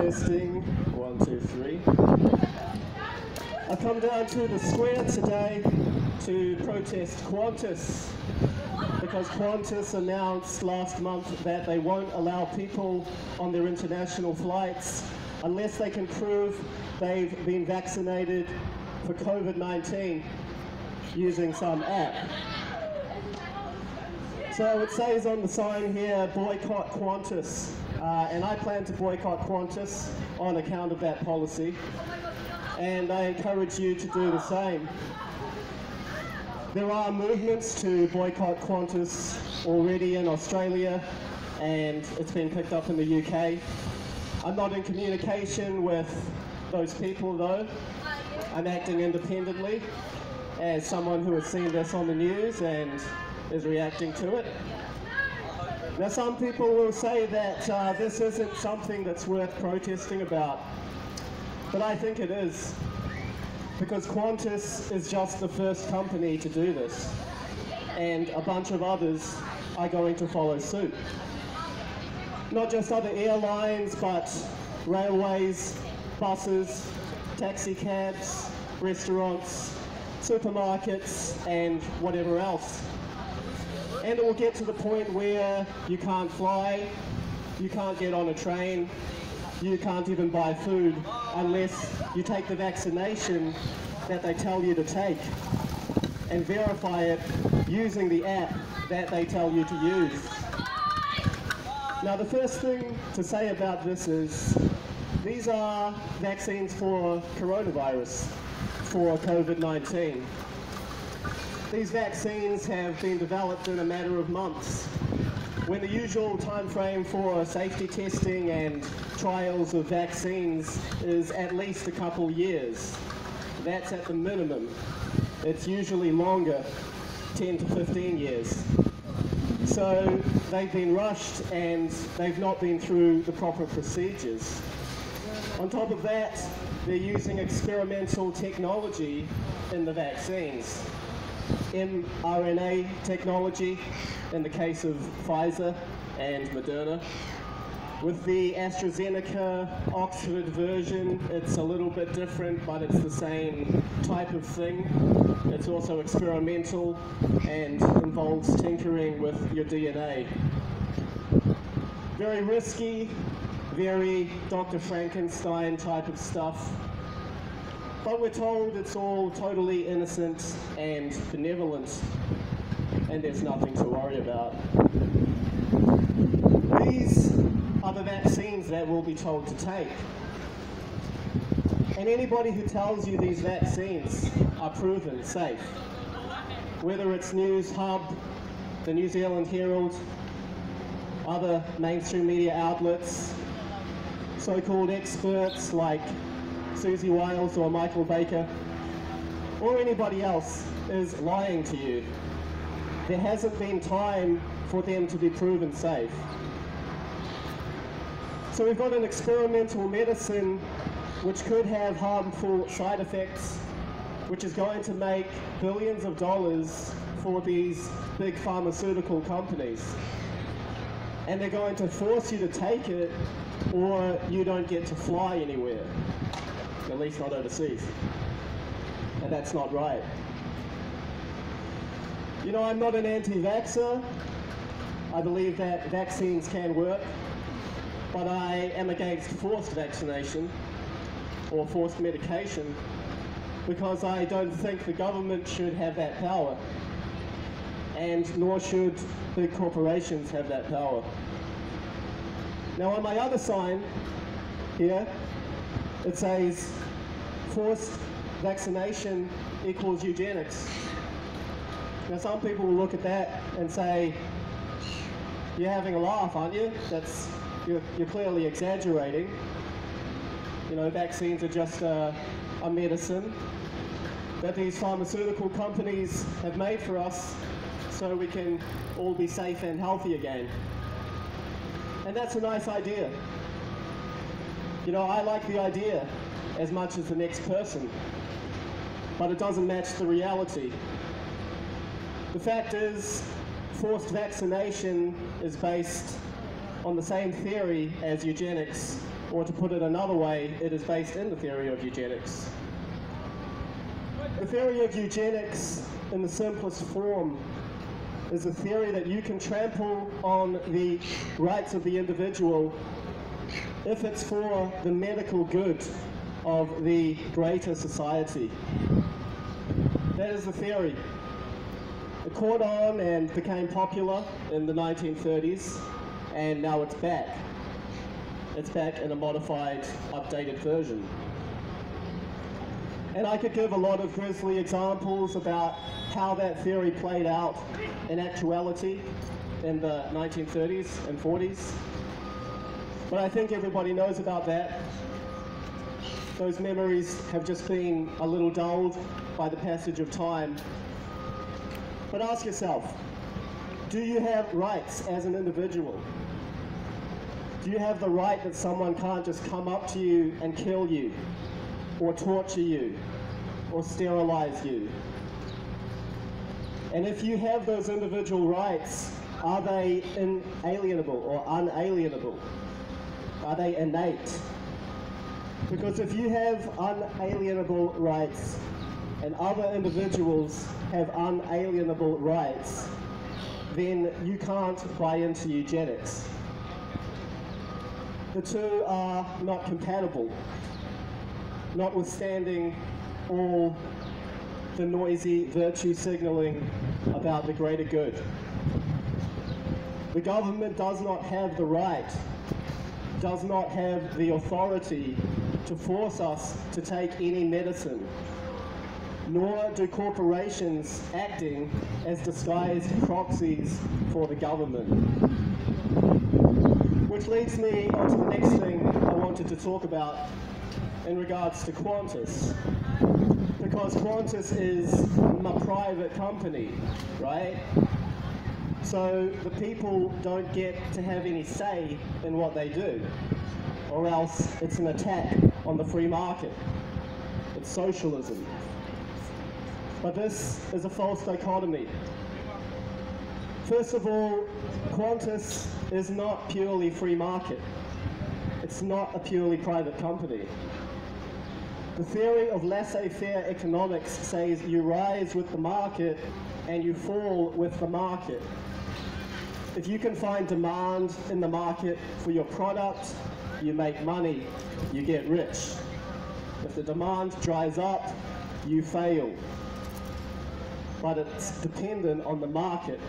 Testing, 1, 2, 3. I've come down to the square today to protest Qantas because Qantas announced last month that they won't allow people on their international flights unless they can prove they've been vaccinated for COVID-19 using some app. So it says on the sign here, Boycott Qantas, and I plan to boycott Qantas on account of that policy, and I encourage you to do the same. There are movements to boycott Qantas already in Australia, and it's been picked up in the UK. I'm not in communication with those people though. I'm acting independently as someone who has seen this on the news and is reacting to it. Now some people will say that this isn't something that's worth protesting about, but I think it is, because Qantas is just the first company to do this, and a bunch of others are going to follow suit. Not just other airlines, but railways, buses, taxi cabs, restaurants, supermarkets, and whatever else. And it will get to the point where you can't fly, you can't get on a train, you can't even buy food unless you take the vaccination that they tell you to take and verify it using the app that they tell you to use. Now the first thing to say about this is these are vaccines for coronavirus, for COVID-19. These vaccines have been developed in a matter of months, when the usual time frame for safety testing and trials of vaccines is at least a couple years. That's at the minimum. It's usually longer, 10 to 15 years. So they've been rushed and they've not been through the proper procedures. On top of that, they're using experimental technology in the vaccines. mRNA technology in the case of Pfizer and Moderna. With the AstraZeneca Oxford version, it's a little bit different, but it's the same type of thing. It's also experimental and involves tinkering with your DNA. Very risky, very Dr. Frankenstein type of stuff. But we're told it's all totally innocent and benevolent, and there's nothing to worry about. These are the vaccines that we'll be told to take. And anybody who tells you these vaccines are proven safe, whether it's News Hub, the New Zealand Herald, other mainstream media outlets, so-called experts like Susie Wiles or Michael Baker, or anybody else is lying to you. There hasn't been time for them to be proven safe. So we've got an experimental medicine which could have harmful side effects, which is going to make billions of dollars for these big pharmaceutical companies. And they're going to force you to take it, or you don't get to fly anywhere. At least not overseas. And that's not right. You know, I'm not an anti-vaxxer. I believe that vaccines can work, but I am against forced vaccination or forced medication because I don't think the government should have that power, and nor should big corporations have that power. Now on my other sign here, it says, forced vaccination equals eugenics. Now some people will look at that and say, you're having a laugh, aren't you? You're clearly exaggerating. You know, vaccines are just a medicine that these pharmaceutical companies have made for us so we can all be safe and healthy again. And that's a nice idea. You know, I like the idea as much as the next person, but it doesn't match the reality. The fact is, forced vaccination is based on the same theory as eugenics Or to put it another way, it is based in the theory of eugenics. The theory of eugenics, in the simplest form, is a theory that you can trample on the rights of the individual if it's for the medical good of the greater society. That is the theory. It caught on and became popular in the 1930s, and now it's back. It's back in a modified, updated version. And I could give a lot of grisly examples about how that theory played out in actuality in the 1930s and 40s. But I think everybody knows about that. Those memories have just been a little dulled by the passage of time. But ask yourself, do you have rights as an individual? Do you have the right that someone can't just come up to you and kill you, or torture you, or sterilize you? And if you have those individual rights, are they inalienable or unalienable? Are they innate? Because if you have unalienable rights and other individuals have unalienable rights, then you can't buy into eugenics. The two are not compatible, notwithstanding all the noisy virtue signaling about the greater good. The government does not have the right, does not have the authority to force us to take any medicine, nor do corporations acting as disguised proxies for the government. Which leads me on to the next thing I wanted to talk about in regards to Qantas. Because Qantas is a private company, right? So the people don't get to have any say in what they do, or else it's an attack on the free market. It's socialism. But this is a false dichotomy. First of all, Qantas is not purely free market. It's not a purely private company. The theory of laissez-faire economics says you rise with the market and you fall with the market. If you can find demand in the market for your product, you make money, you get rich. If the demand dries up, you fail. But it's dependent on the market.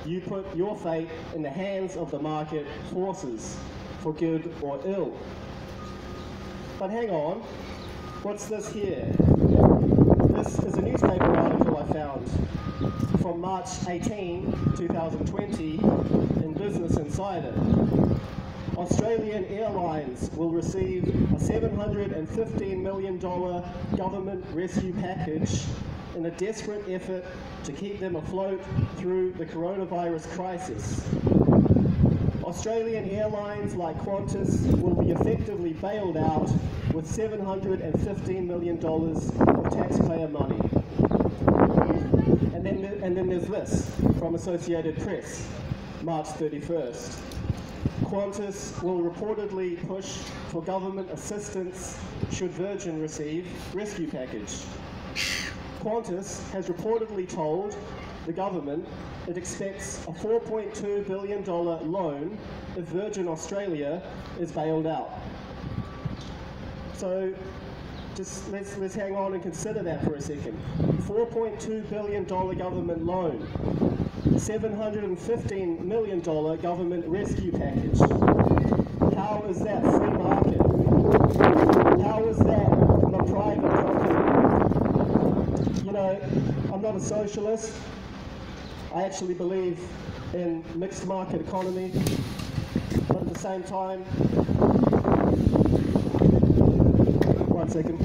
You put your fate in the hands of the market forces, for good or ill. But hang on, what's this here? This is a newspaper article I found from March 18, 2020 in Business Insider. Australian Airlines will receive a $715 million government rescue package in a desperate effort to keep them afloat through the coronavirus crisis. Australian airlines like Qantas will be effectively bailed out with $715 million of taxpayer money. And then there's this from Associated Press, March 31st. Qantas will reportedly push for government assistance should Virgin receive rescue package. Qantas has reportedly told the government it expects a $4.2 billion loan if Virgin Australia is bailed out. So just let's hang on and consider that for a second. $4.2 billion government loan, $715 million government rescue package. How is that free market? How is that a private company? You know, I'm not a socialist. I actually believe in mixed market economy, but at the same time, one second.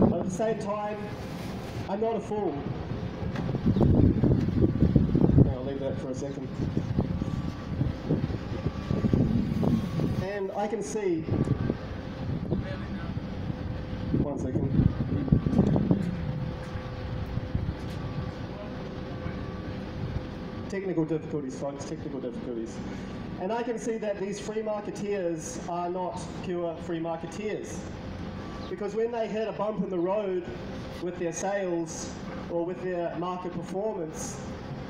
But at the same time, I'm not a fool. I'll leave that for a second. And I can see, one second. Technical difficulties, folks, technical difficulties. And I can see that these free marketeers are not pure free marketeers. Because when they hit a bump in the road with their sales or with their market performance,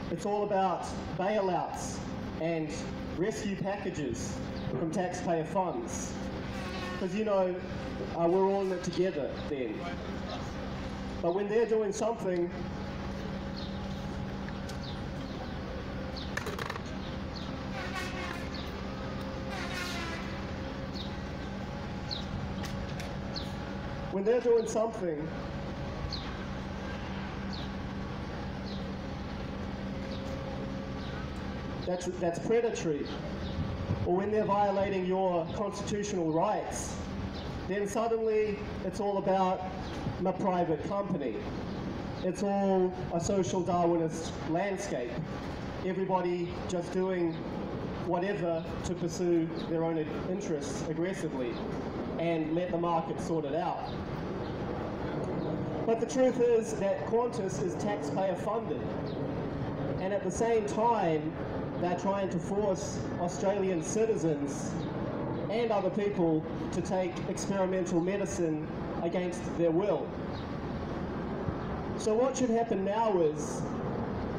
it's all about bailouts and rescue packages from taxpayer funds. Because, you know, we're all in it together then. But when they're doing something that's predatory, or when they're violating your constitutional rights, then suddenly it's all about my private company. It's all a social Darwinist landscape. Everybody just doing whatever to pursue their own interests aggressively and let the market sort it out. But the truth is that Qantas is taxpayer funded, and at the same time they're trying to force Australian citizens and other people to take experimental medicine against their will. So what should happen now is,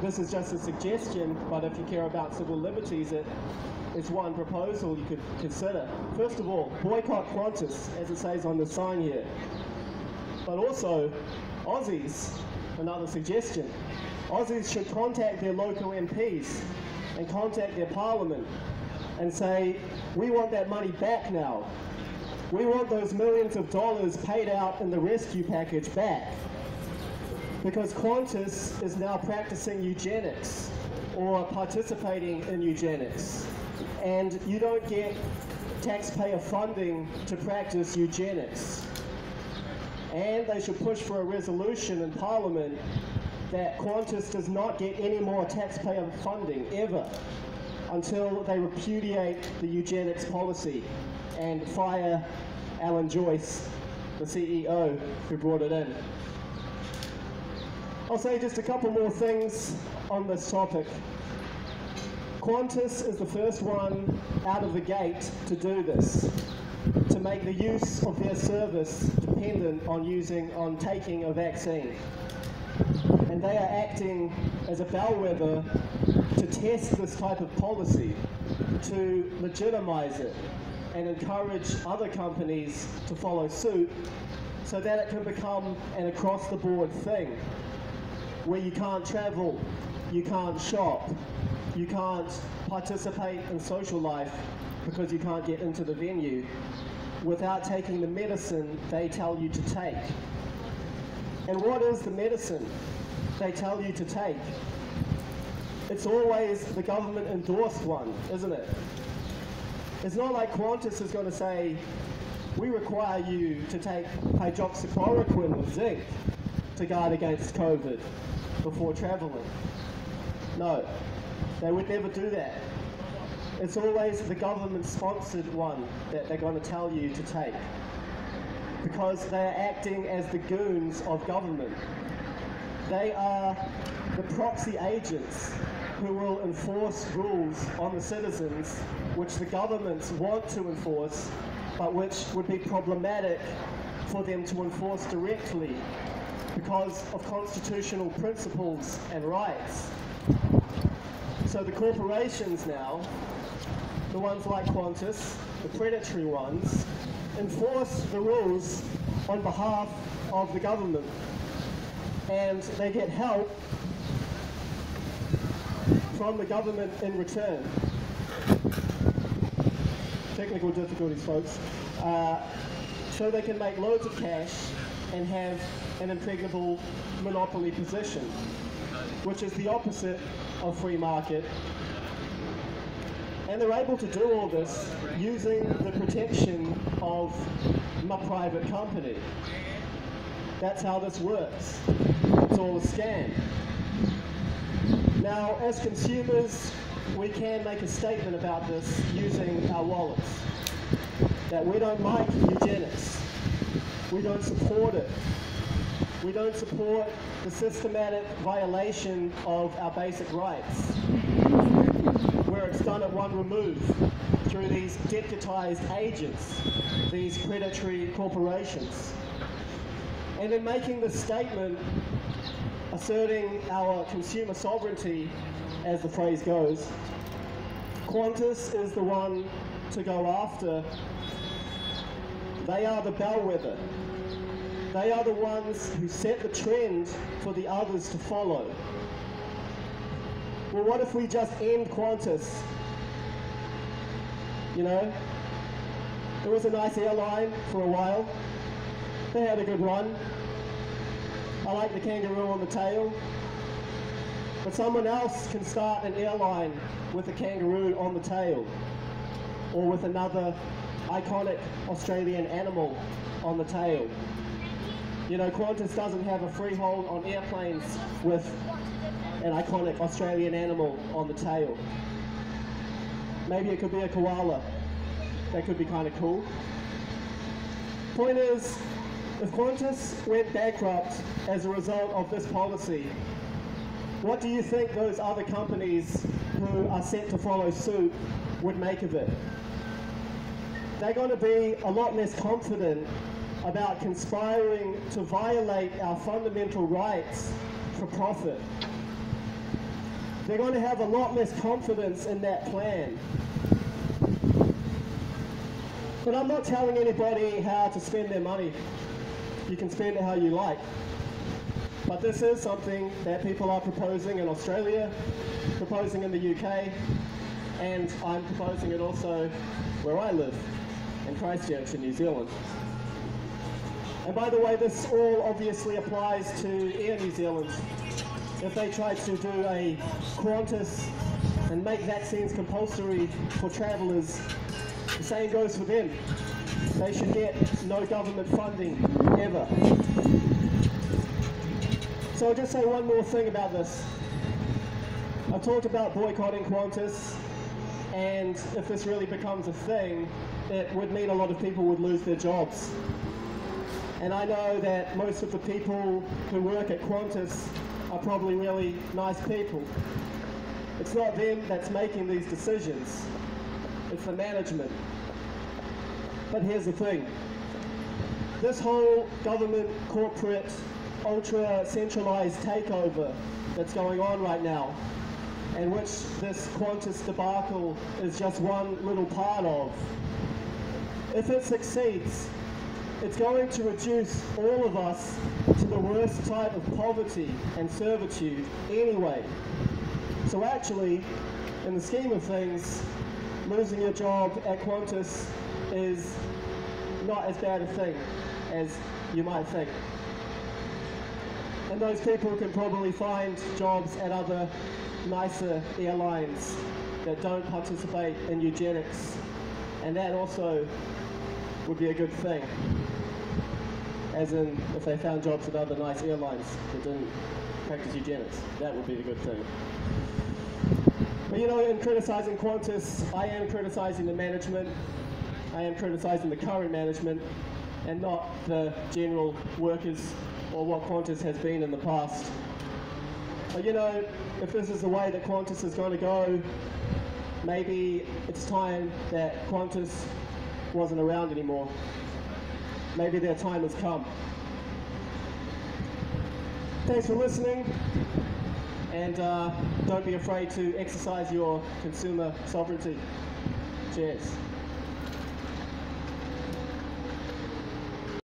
this is just a suggestion, but if you care about civil liberties, it's one proposal you could consider. First of all, boycott Qantas, as it says on the sign here. But also, Aussies, another suggestion. Aussies should contact their local MPs and contact their parliament and say, we want that money back now. We want those millions of dollars paid out in the rescue package back. Because Qantas is now practicing eugenics or participating in eugenics. And you don't get taxpayer funding to practice eugenics. And they should push for a resolution in Parliament that Qantas does not get any more taxpayer funding ever until they repudiate the eugenics policy and fire Joyce, the CEO who brought it in. I'll say just a couple more things on this topic. Qantas is the first one out of the gate to do this, to make the use of their service dependent on taking a vaccine. And they are acting as a bellwether to test this type of policy, to legitimize it and encourage other companies to follow suit so that it can become an across-the-board thing where you can't travel, you can't shop, you can't participate in social life because you can't get into the venue without taking the medicine they tell you to take. And what is the medicine they tell you to take? It's always the government-endorsed one, isn't it? It's not like Qantas is going to say, we require you to take hydroxychloroquine with zinc to guard against COVID before travelling. No, they would never do that. It's always the government-sponsored one that they're going to tell you to take, because they're acting as the goons of government. They are the proxy agents who will enforce rules on the citizens which the governments want to enforce, but which would be problematic for them to enforce directly because of constitutional principles and rights. So the corporations now, the ones like Qantas, the predatory ones, enforce the rules on behalf of the government, and they get help from the government in return. Technical difficulties, folks. So they can make loads of cash and have an impregnable monopoly position, which is the opposite of free market. And they're able to do all this using the protection of my private company. That's how this works. It's all a scam. Now, as consumers, we can make a statement about this using our wallets. That we don't like eugenics. We don't support it. We don't support the systematic violation of our basic rights, where it's done at one remove through these deputized agents, these predatory corporations. And in making this statement, asserting our consumer sovereignty, as the phrase goes, Qantas is the one to go after. They are the bellwether. They are the ones who set the trend for the others to follow. Well, what if we just end Qantas? You know, it was a nice airline for a while. They had a good run. I like the kangaroo on the tail. But someone else can start an airline with a kangaroo on the tail, or with another iconic Australian animal on the tail. You know, Qantas doesn't have a freehold on airplanes with an iconic Australian animal on the tail. Maybe it could be a koala. That could be kind of cool. Point is, if Qantas went bankrupt as a result of this policy, what do you think those other companies who are set to follow suit would make of it? They're going to be a lot less confident about conspiring to violate our fundamental rights for profit. They're going to have a lot less confidence in that plan. But I'm not telling anybody how to spend their money. You can spend it how you like. But this is something that people are proposing in Australia, proposing in the UK, and I'm proposing it also where I live, in Christchurch in New Zealand. And by the way, this all obviously applies to Air New Zealand. If they try to do a Qantas and make vaccines compulsory for travellers, the same goes for them. They should get no government funding, ever. So I'll just say one more thing about this. I talked about boycotting Qantas, and if this really becomes a thing, it would mean a lot of people would lose their jobs. And I know that most of the people who work at Qantas are probably really nice people. It's not them that's making these decisions, it's the management. But here's the thing. This whole government, corporate, ultra-centralized takeover that's going on right now, and which this Qantas debacle is just one little part of, if it succeeds, it's going to reduce all of us to the worst type of poverty and servitude anyway. So actually, in the scheme of things, losing your job at Qantas is not as bad a thing as you might think. And those people can probably find jobs at other nicer airlines that don't participate in eugenics, and that also would be a good thing. As in, if they found jobs at other nice airlines that didn't practice eugenics, that would be the good thing. But you know, in criticising Qantas, I am criticising the management, I am criticising the current management, and not the general workers or what Qantas has been in the past. But you know, if this is the way that Qantas is going to go, maybe it's time that Qantas wasn't around anymore. Maybe their time has come. Thanks for listening, and don't be afraid to exercise your consumer sovereignty. Cheers.